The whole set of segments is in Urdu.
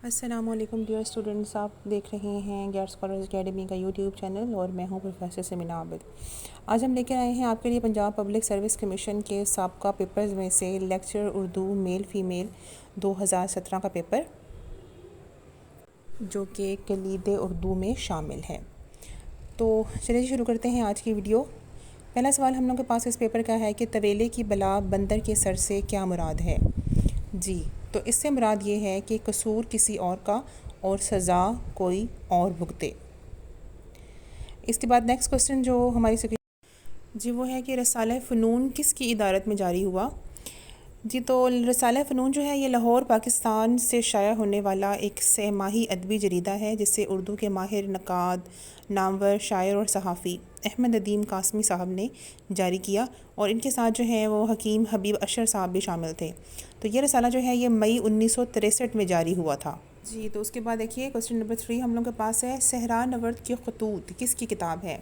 السلام علیکم ڈیئر اسٹوڈنٹس، آپ دیکھ رہے ہیں گیٹ اسکالرز اکیڈمی کا یوٹیوب چینل اور میں ہوں پروفیسر سمینا عابد۔ آج ہم لے کر آئے ہیں آپ کے لیے پنجاب پبلک سروس کمیشن کے سابقہ پیپرز میں سے لیکچر اردو میل فیمیل 2017 کا پیپر، جو کہ کلید اردو میں شامل ہے۔ تو چلیے شروع کرتے ہیں آج کی ویڈیو۔ پہلا سوال ہم لوگوں کے پاس اس پیپر کا ہے کہ طویلے کی بلا بندر کے سر سے کیا مراد ہے؟ جی، تو اس سے مراد یہ ہے کہ قصور کسی اور کا اور سزا کوئی اور بھگتے۔ اس کے بعد نیکسٹ کوسچن جو ہماری جی وہ ہے کہ رسالہ فنون کس کی ادارت میں جاری ہوا؟ جی تو رسالہ فنون جو ہے یہ لاہور پاکستان سے شائع ہونے والا ایک سہ ماہی ادبی جریدہ ہے، جس سے اردو کے ماہر نقاد، نامور، شاعر اور صحافی احمد ندیم قاسمی صاحب نے جاری کیا، اور ان کے ساتھ جو ہے وہ حکیم حبیب اشر صاحب بھی شامل تھے۔ تو یہ رسالہ جو ہے یہ مئی 1963 میں جاری ہوا تھا۔ جی تو اس کے بعد دیکھیے کوسچن نمبر 3 ہم لوگوں کے پاس ہے، صحرا نورد کی خطوط کس کی کتاب ہے؟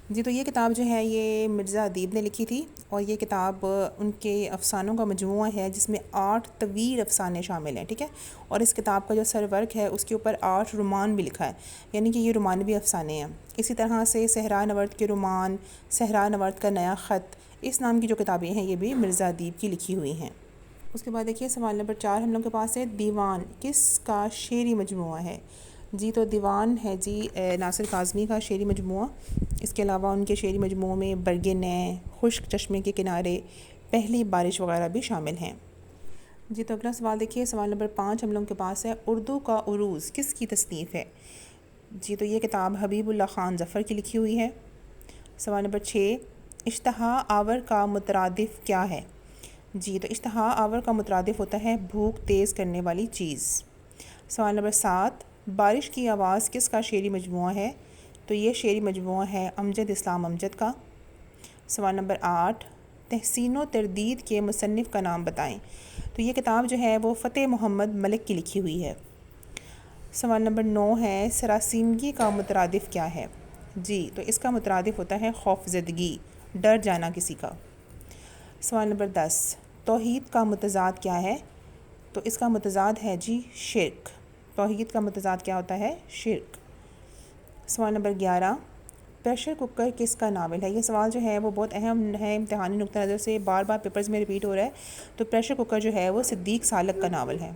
جی تو یہ کتاب جو ہے یہ مرزا ادیب نے لکھی تھی، اور یہ کتاب ان کے افسانوں کا مجموعہ ہے جس میں 8 طویل افسانے شامل ہیں، ٹھیک ہے، اور اس کتاب کا جو سرورق ہے اس کے اوپر 8 رومان بھی لکھا ہے، یعنی کہ یہ رومانوی افسانے ہیں۔ اسی طرح سے صحرا نورد کے رومان، صحرا نورد کا نیا خط، اس نام کی جو کتابیں ہیں یہ بھی مرزا ادیب کی لکھی ہوئی ہیں۔ اس کے بعد دیکھیے سوال نمبر 4 ہم لوگوں کے پاس ہے، دیوان کس کا شعری مجموعہ ہے؟ جی تو دیوان ہے جی ناصر کاظمی کا شعری مجموعہ۔ اس کے علاوہ ان کے شعری مجموعوں میں برگ نیں، خشک چشمے کے کنارے، پہلی بارش وغیرہ بھی شامل ہیں۔ جی تو اگلا سوال دیکھیے سوال نمبر 5 ہم لوگوں کے پاس ہے، اردو کا عروض کس کی تصنیف ہے؟ جی تو یہ کتاب حبیب اللہ خان ظفر کی لکھی ہوئی ہے۔ سوال نمبر 6، اشتہا آور کا مترادف کیا ہے؟ جی تو اشتہا آور کا مترادف ہوتا ہے بھوک تیز کرنے والی چیز۔ سوال نمبر 7، بارش کی آواز کس کا شعری مجموعہ ہے؟ تو یہ شعری مجموعہ ہے امجد اسلام امجد کا۔ سوال نمبر 8، تحسین و تردید کے مصنف کا نام بتائیں۔ تو یہ کتاب جو ہے وہ فتح محمد ملک کی لکھی ہوئی ہے۔ سوال نمبر 9 ہے، سراسیمگی کا مترادف کیا ہے؟ جی تو اس کا مترادف ہوتا ہے خوف زدگی، ڈر جانا کسی کا۔ سوال نمبر 10، توحید کا متضاد کیا ہے؟ تو اس کا متضاد ہے جی شرک۔ توحید کا متضاد کیا ہوتا ہے؟ شرک۔ سوال نمبر 11، پریشر کوکر کس کا ناول ہے؟ یہ سوال جو ہے وہ بہت اہم ہے، امتحانی نقطہ نظر سے بار بار پیپرز میں ریپیٹ ہو رہا ہے۔ تو پریشر کوکر جو ہے وہ صدیق سالک کا ناول ہے۔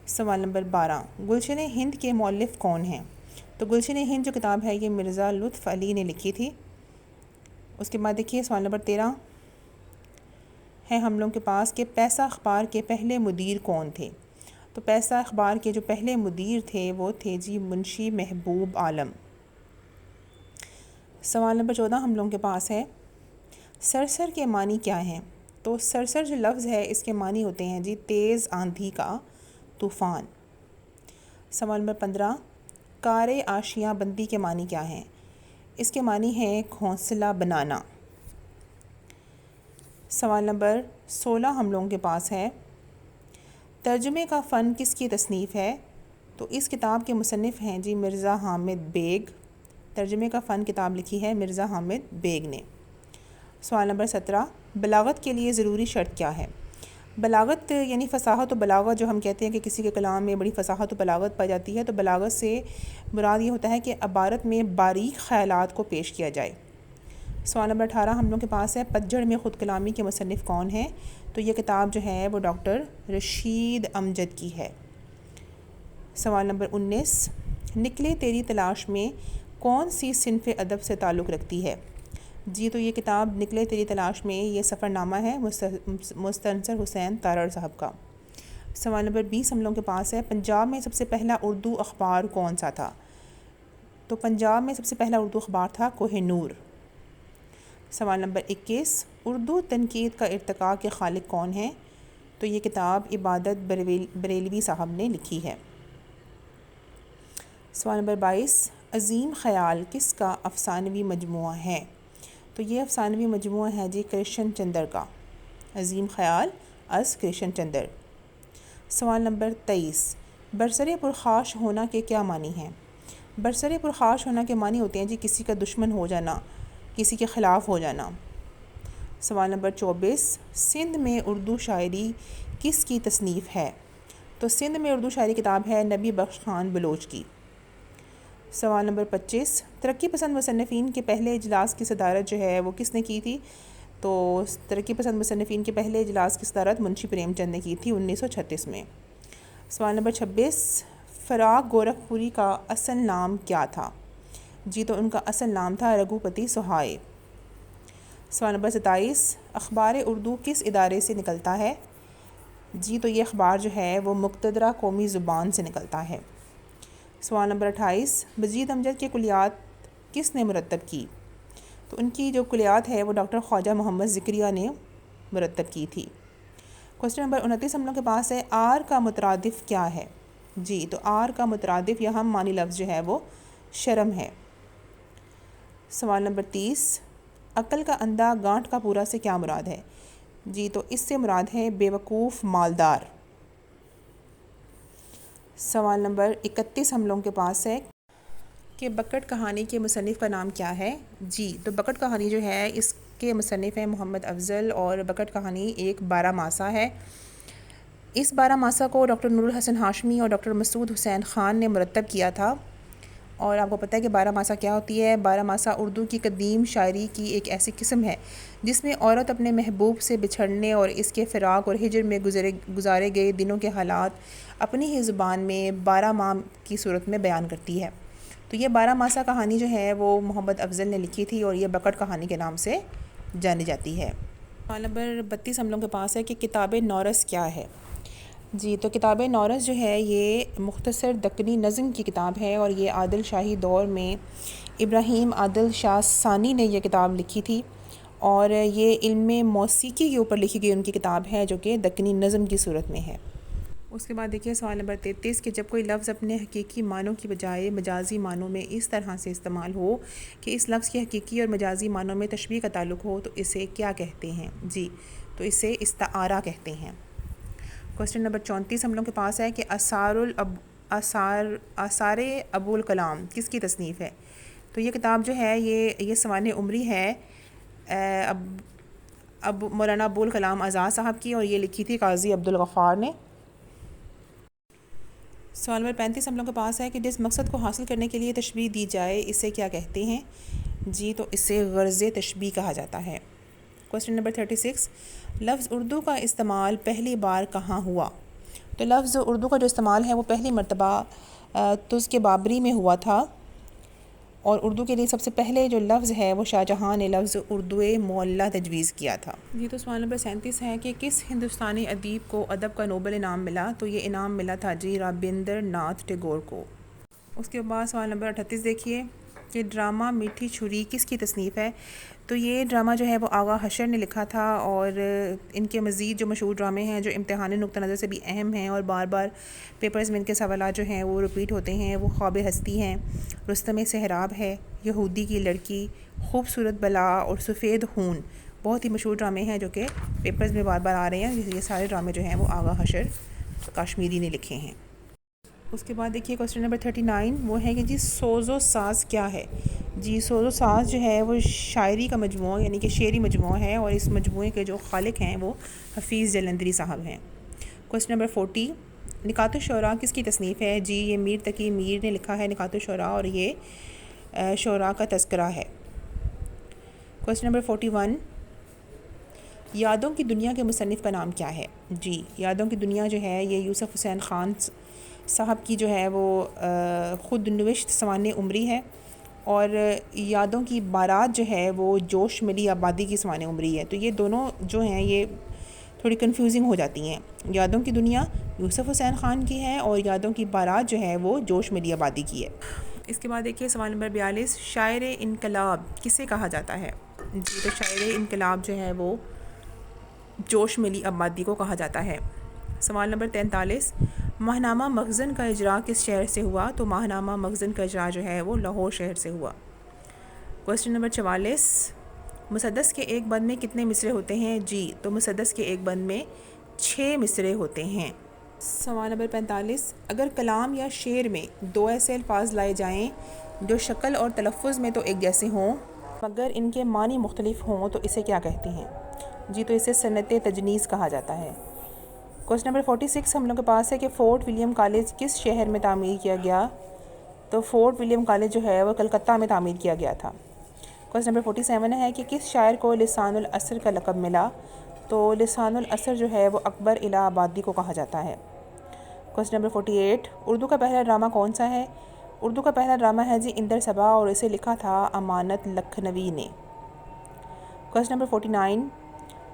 سوال نمبر 12، گلشن ہند کے مؤلف کون ہیں؟ تو گلشن ہند جو کتاب ہے یہ مرزا لطف علی نے لکھی تھی۔ اس کے بعد دیکھیے سوال نمبر 13 ہے ہم لوگوں کے پاس کہ پیسہ اخبار کے پہلے مدیر کون تھے؟ تو پیسہ اخبار کے جو پہلے مدیر تھے وہ تھے جی منشی محبوب عالم۔ سوال نمبر 14 ہم لوگوں کے پاس ہے، سرسر کے معنی کیا ہیں؟ تو سرسر جو لفظ ہے اس کے معنی ہوتے ہیں جی تیز آندھی کا طوفان۔ سوال نمبر 15، کار آشیاں بندی کے معنی کیا ہیں؟ اس کے معنی ہے گھونسلہ بنانا۔ سوال نمبر 16 ہم لوگوں کے پاس ہے، ترجمے کا فن کس کی تصنیف ہے؟ تو اس کتاب کے مصنف ہیں جی مرزا حامد بیگ۔ ترجمے کا فن کتاب لکھی ہے مرزا حامد بیگ نے۔ سوال نمبر 17، بلاغت کے لیے ضروری شرط کیا ہے؟ بلاغت یعنی فصاحت و بلاغت، جو ہم کہتے ہیں کہ کسی کے کلام میں بڑی فصاحت و بلاغت پائی جاتی ہے، تو بلاغت سے مراد یہ ہوتا ہے کہ عبارت میں باریک خیالات کو پیش کیا جائے۔ سوال نمبر 18 ہم لوگوں کے پاس ہے، پتجھڑ میں خود کلامی کے مصنف کون ہیں؟ تو یہ کتاب جو ہے وہ ڈاکٹر رشید امجد کی ہے۔ سوال نمبر 19، نکلے تیری تلاش میں کون سی صنف ادب سے تعلق رکھتی ہے؟ جی تو یہ کتاب نکلے تیری تلاش میں یہ سفر نامہ ہے مستنصر حسین تارڑ صاحب کا۔ سوال نمبر 20 ہم لوگوں کے پاس ہے، پنجاب میں سب سے پہلا اردو اخبار کون سا تھا؟ تو پنجاب میں سب سے پہلا اردو اخبار تھا کوہ نور۔ سوال نمبر 21، اردو تنقید کا ارتقاء کے خالق کون ہیں؟ تو یہ کتاب عبادت بریلوی صاحب نے لکھی ہے۔ سوال نمبر 22، عظیم خیال کس کا افسانوی مجموعہ ہے؟ تو یہ افسانوی مجموعہ ہے جی کرشن چندر کا، عظیم خیال از کرشن چندر۔ سوال نمبر 23، برسر پرخاش ہونا کے کیا معنی ہیں؟ برسر پرخاش ہونا کے معنی ہوتے ہیں جی کسی کا دشمن ہو جانا، کسی کے خلاف ہو جانا۔ سوال نمبر 24، سندھ میں اردو شاعری کس کی تصنیف ہے؟ تو سندھ میں اردو شاعری کتاب ہے نبی بخش خان بلوچ کی۔ سوال نمبر 25، ترقی پسند مصنفین کے پہلے اجلاس کی صدارت جو ہے وہ کس نے کی تھی؟ تو ترقی پسند مصنفین کے پہلے اجلاس کی صدارت منشی پریم چند نے کی تھی 1936 میں۔ سوال نمبر 26، فراق گورکھپوری کا اصل نام کیا تھا؟ جی تو ان کا اصل نام تھا رگھوپتی سہائے۔ سوال نمبر 27، اخبار اردو کس ادارے سے نکلتا ہے؟ جی تو یہ اخبار جو ہے وہ مقتدرہ قومی زبان سے نکلتا ہے۔ سوال نمبر 28، مجید امجد کی کلیات کس نے مرتب کی؟ تو ان کی جو کلیات ہے وہ ڈاکٹر خواجہ محمد ذکریہ نے مرتب کی تھی۔ کوسچن نمبر 29 ہم لوگ کے پاس ہے، آر کا مترادف کیا ہے؟ جی تو آر کا مترادف یا ہم معنی لفظ جو ہے وہ شرم ہے۔ سوال نمبر 30، عقل کا اندھا گانٹھ کا پورا سے کیا مراد ہے؟ جی تو اس سے مراد ہے بے وقوف مالدار۔ سوال نمبر 31 ہم لوگوں کے پاس ہے کہ بکٹ کہانی کے مصنف کا نام کیا ہے؟ جی تو بکٹ کہانی جو ہے اس کے مصنف ہیں محمد افضل، اور بکٹ کہانی ایک 12 ماسہ ہے۔ اس 12 ماسہ کو ڈاکٹر نور الحسن ہاشمی اور ڈاکٹر مسعود حسین خان نے مرتب کیا تھا۔ اور آپ کو پتہ ہے کہ 12 ماسہ کیا ہوتی ہے؟ 12 ماسہ اردو کی قدیم شاعری کی ایک ایسی قسم ہے جس میں عورت اپنے محبوب سے بچھڑنے اور اس کے فراق اور ہجر میں گزارے گئے دنوں کے حالات اپنی ہی زبان میں 12 ماہ کی صورت میں بیان کرتی ہے۔ تو یہ 12 ماسہ کہانی جو ہے وہ محمد افضل نے لکھی تھی اور یہ بکٹ کہانی کے نام سے جانی جاتی ہے۔ سوال نمبر 32 ہم لوگوں کے پاس ہے کہ کتاب نورس کیا ہے؟ جی تو کتاب نورس جو ہے یہ مختصر دکنی نظم کی کتاب ہے، اور یہ عادل شاہی دور میں ابراہیم عادل شاہ ثانی نے یہ کتاب لکھی تھی، اور یہ علم موسیقی کے اوپر لکھی گئی ان کی کتاب ہے جو کہ دکنی نظم کی صورت میں ہے۔ اس کے بعد دیکھیے سوال نمبر 33 کہ جب کوئی لفظ اپنے حقیقی معنوں کی بجائے مجازی معنوں میں اس طرح سے استعمال ہو کہ اس لفظ کے حقیقی اور مجازی معنوں میں تشبیہ کا تعلق ہو تو اسے کیا کہتے ہیں؟ جی تو اسے استعارہ کہتے ہیں۔ کوسچن نمبر 34 ہم لوگوں کے پاس ہے کہ آثار ابو الکلام کس کی تصنیف ہے؟ تو یہ کتاب جو ہے یہ سوانح عمری ہے اب مولانا ابو الکلام آزاد صاحب کی، اور یہ لکھی تھی قاضی عبدالغفار نے۔ سوال نمبر 35 ہم لوگوں کے پاس ہے کہ جس مقصد کو حاصل کرنے کے لیے تشبیہ دی جائے اسے کیا کہتے ہیں؟ جی تو اسے غرض تشبیہ کہا جاتا ہے۔ کوسچن نمبر 36، لفظ اردو کا استعمال پہلی بار کہاں ہوا؟ تو لفظ اردو کا جو استعمال ہے وہ پہلی مرتبہ تزک بابری میں ہوا تھا، اور اردو کے لیے سب سے پہلے جو لفظ ہے وہ شاہ جہاں نے لفظ اردو معلیٰ تجویز کیا تھا۔ جی تو سوال نمبر 37 ہے کہ کس ہندوستانی ادیب کو ادب کا نوبل انعام ملا؟ تو یہ انعام ملا تھا جی رابندر ناتھ ٹیگور کو۔ اس کے بعد سوال نمبر 38 دیکھیے کہ ڈرامہ میٹھی چھری کس کی تصنیف ہے؟ تو یہ ڈرامہ جو ہے وہ آغا حشر نے لکھا تھا، اور ان کے مزید جو مشہور ڈرامے ہیں جو امتحانی نقطہ نظر سے بھی اہم ہیں اور بار بار پیپرز میں ان کے سوالات جو ہیں وہ رپیٹ ہوتے ہیں، وہ خواب ہستی ہیں، رستم سہراب ہے، یہودی کی لڑکی، خوبصورت بلا اور سفید خون، بہت ہی مشہور ڈرامے ہیں جو کہ پیپرز میں بار بار آ رہے ہیں۔ یہ سارے ڈرامے جو ہیں وہ آغا حشر کاشمیری نے لکھے ہیں۔ اس کے بعد دیکھیے کوسچن نمبر 39 وہ ہے کہ جی سوز و ساز کیا ہے؟ جی سوز و ساز جو ہے وہ شاعری کا مجموعہ یعنی کہ شعری مجموعہ ہے، اور اس مجموعے کے جو خالق ہیں وہ حفیظ جلندری صاحب ہیں۔ کوسچن نمبر 40 نکات الشعراء کس کی تصنیف ہے؟ جی یہ میر تقی میر نے لکھا ہے نکات الشعراء، اور یہ شعراء کا تذکرہ ہے۔ کوسچن نمبر 41 یادوں کی دنیا کے مصنف کا نام کیا ہے؟ جی یادوں کی دنیا جو ہے یہ یوسف حسین خان صاحب کی جو ہے وہ خود نوشت سوانح عمری ہے، اور یادوں کی بارات جو ہے وہ جوش ملی آبادی کی سوانح عمری ہے۔ تو یہ دونوں جو ہیں یہ تھوڑی کنفیوزنگ ہو جاتی ہیں۔ یادوں کی دنیا یوسف حسین خان کی ہے، اور یادوں کی بارات جو ہے وہ جوش ملی آبادی کی ہے۔ اس کے بعد دیکھیے سوال نمبر 42 شاعر انقلاب کسے کہا جاتا ہے؟ جی تو شاعر انقلاب جو ہے وہ جوش ملی آبادی کو کہا جاتا ہے۔ سوال نمبر 43 ماہنامہ مخزن کا اجراء کس شہر سے ہوا؟ تو ماہنامہ مخزن کا اجراء جو ہے وہ لاہور شہر سے ہوا۔ کوسچن نمبر 44 مسدس کے ایک بند میں کتنے مصرے ہوتے ہیں؟ جی تو مسدس کے ایک بند میں 6 مصرے ہوتے ہیں۔ سوال نمبر 45 اگر کلام یا شعر میں 2 ایسے الفاظ لائے جائیں جو شکل اور تلفظ میں تو ایک جیسے ہوں مگر ان کے معنی مختلف ہوں تو اسے کیا کہتے ہیں؟ جی تو اسے صنعت تجنیس کہا جاتا ہے۔ کوسچن نمبر 46 ہم لوگ کے پاس ہے کہ فورٹ ولیم کالج کس شہر میں تعمیر کیا گیا؟ تو فورٹ ولیم کالج جو ہے وہ کلکتہ میں تعمیر کیا گیا تھا۔ کوسچن نمبر 47 ہے کہ کس شاعر کو لسان العصر کا لقب ملا؟ تو لسان العصر جو ہے وہ اکبر الہ آبادی کو کہا جاتا ہے۔ کوسچن نمبر 48 اردو کا پہلا ڈرامہ کون سا ہے؟ اردو کا پہلا ڈرامہ ہے جی اندر صبا اور اسے لکھا تھا امانت لکھنوی نے۔ کوسچن نمبر 49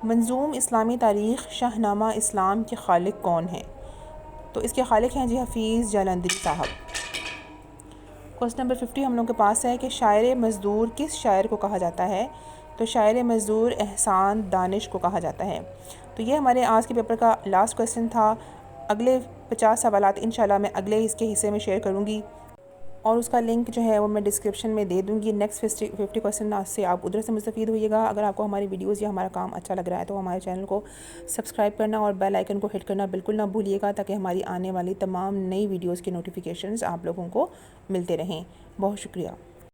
منظوم اسلامی تاریخ شاہ نامہ اسلام کے خالق کون ہیں؟ تو اس کے خالق ہیں جی حفیظ جالندھری صاحب۔ کوسچن نمبر 50 ہم لوگوں کے پاس ہے کہ شاعر مزدور کس شاعر کو کہا جاتا ہے؟ تو شاعر مزدور احسان دانش کو کہا جاتا ہے۔ تو یہ ہمارے آج کے پیپر کا لاسٹ کوسچن تھا۔ اگلے 50 سوالات انشاءاللہ میں اگلے اس کے حصے میں شیئر کروں گی اور اس کا لنک جو ہے وہ میں ڈسکرپشن میں دے دوں گی۔ نیکسٹ 50 کوسچن سے آپ ادھر سے مستفید ہوئیے گا۔ اگر آپ کو ہماری ویڈیوز یا ہمارا کام اچھا لگ رہا ہے تو ہمارے چینل کو سبسکرائب کرنا اور بیل آئیکن کو ہٹ کرنا بالکل نہ بھولیے گا، تاکہ ہماری آنے والی تمام نئی ویڈیوز کے نوٹیفیکیشنز آپ لوگوں کو ملتے رہیں۔ بہت شکریہ۔